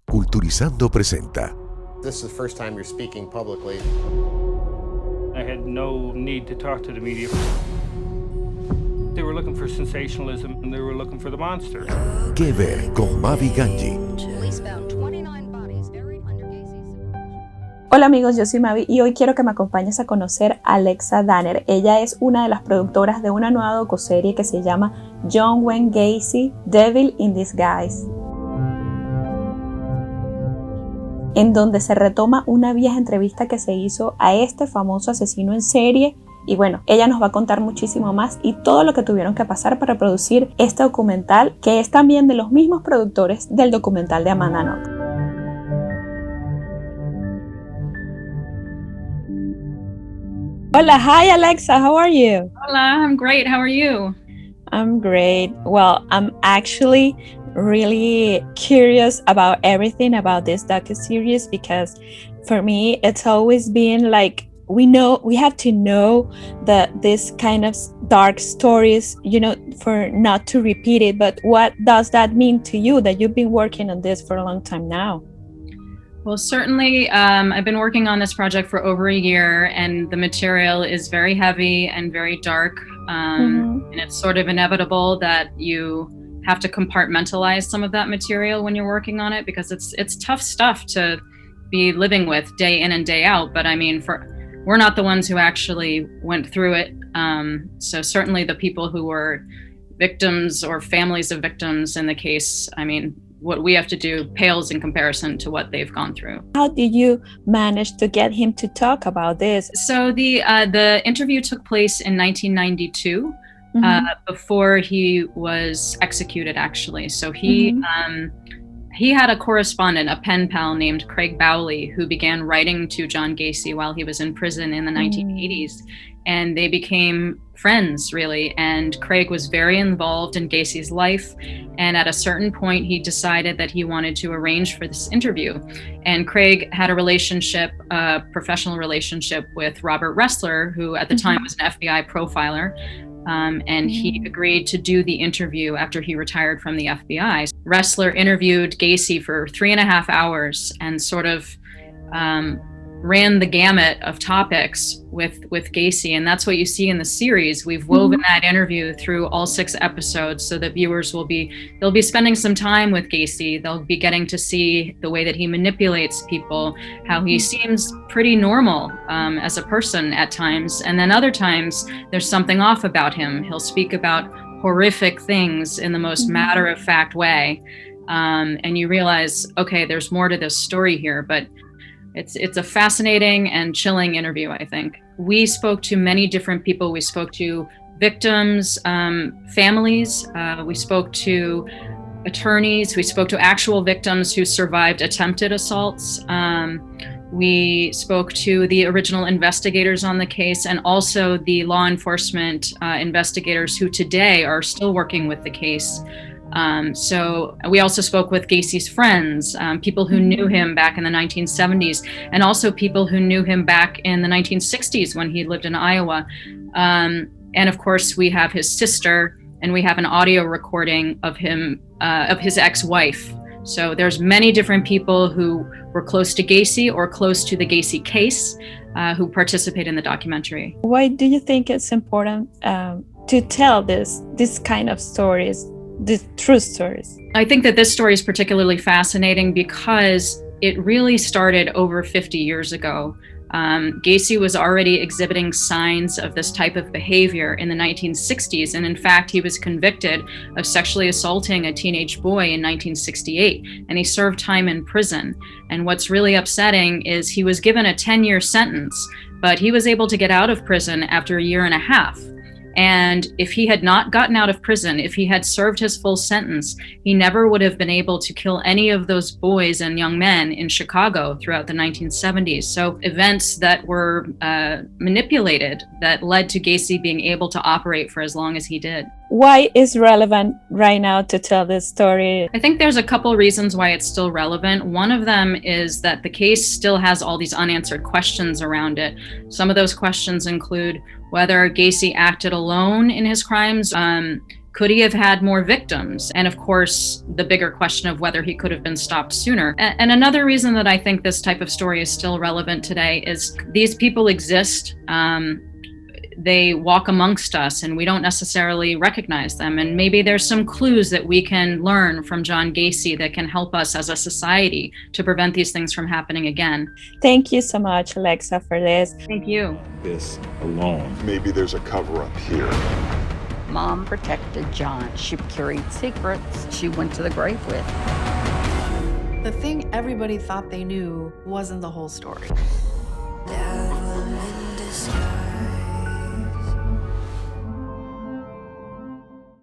Culturizando presenta. This is the first time you're speaking publicly. I had no need to talk to the media. They were looking for sensationalism and they were looking for the monster. ¿Qué ver con MaVi Gangi? Police found 29 bodies buried under Gacy's. Hola amigos, yo soy Mavi y hoy quiero que me acompañes a conocer a Alexa Danner. Ella es una de las productoras de una nueva docuserie que se llama John Wayne Gacy, Devil in Disguise, en donde se retoma una vieja entrevista que se hizo a este famoso asesino en serie. Y bueno, ella nos va a contar muchísimo más y todo lo que tuvieron que pasar para producir este documental, que es también de los mismos productores del documental de Amanda. Hola, hi Alexa, how are you? Hola, I'm great. How are you? I'm great. Well, I'm actually really curious about everything about this docuseries because for me, it's always been like, we have to know that this kind of dark stories, for not to repeat it. But what does that mean to you that you've been working on this for a long time now? Well, certainly, I've been working on this project for over a year, and the material is very heavy and very dark. And it's sort of inevitable that you have to compartmentalize some of that material when you're working on it, because it's tough stuff to be living with day in and day out. But I mean, we're not the ones who actually went through it. So certainly the people who were victims or families of victims in the case, I mean, what we have to do pales in comparison to what they've gone through. How did you manage to get him to talk about this? So the interview took place in 1992, before he was executed, actually. So he had a correspondent, a pen pal named Craig Bowley, who began writing to John Gacy while he was in prison in the 1980s. And they became friends, really. And Craig was very involved in Gacy's life. And at a certain point, he decided that he wanted to arrange for this interview. And Craig had a professional relationship with Robert Ressler, who at the time was an FBI profiler. And he agreed to do the interview after he retired from the FBI. Ressler interviewed Gacy for 3.5 hours and sort of ran the gamut of topics with Gacy. And that's what you see in the series. We've woven that interview through all 6 episodes so that viewers they'll be spending some time with Gacy. They'll be getting to see the way that he manipulates people, how he seems pretty normal as a person at times. And then other times there's something off about him. He'll speak about horrific things in the most matter-of-fact way. And you realize, okay, there's more to this story here, but it's a fascinating and chilling interview, I think. We spoke to many different people. We spoke to victims, families. We spoke to attorneys. We spoke to actual victims who survived attempted assaults. We spoke to the original investigators on the case and also the law enforcement investigators who today are still working with the case. So we also spoke with Gacy's friends, people who knew him back in the 1970s, and also people who knew him back in the 1960s when he lived in Iowa. And of course, we have his sister, and we have an audio recording of him, of his ex-wife. So there's many different people who were close to Gacy or close to the Gacy case who participate in the documentary. Why do you think it's important to tell this kind of stories? The true stories? I think that this story is particularly fascinating because it really started over 50 years ago. Gacy was already exhibiting signs of this type of behavior in the 1960s. And in fact, he was convicted of sexually assaulting a teenage boy in 1968, and he served time in prison. And what's really upsetting is he was given a 10-year sentence, but he was able to get out of prison after 1.5 years. And if he had not gotten out of prison, if he had served his full sentence, he never would have been able to kill any of those boys and young men in Chicago throughout the 1970s. So events that were manipulated that led to Gacy being able to operate for as long as he did. Why is relevant right now to tell this story? I think there's a couple reasons why it's still relevant. One of them is that the case still has all these unanswered questions around it. Some of those questions include whether Gacy acted alone in his crimes. Could he have had more victims? And of course, the bigger question of whether he could have been stopped sooner. And another reason that I think this type of story is still relevant today is these people exist. They walk amongst us and we don't necessarily recognize them. And maybe there's some clues that we can learn from John Gacy that can help us as a society to prevent these things from happening again. Thank you so much, Alexa, for this. Thank you. This alone. Maybe there's a cover up here. Mom protected John. She carried secrets she went to the grave with. The thing everybody thought they knew wasn't the whole story.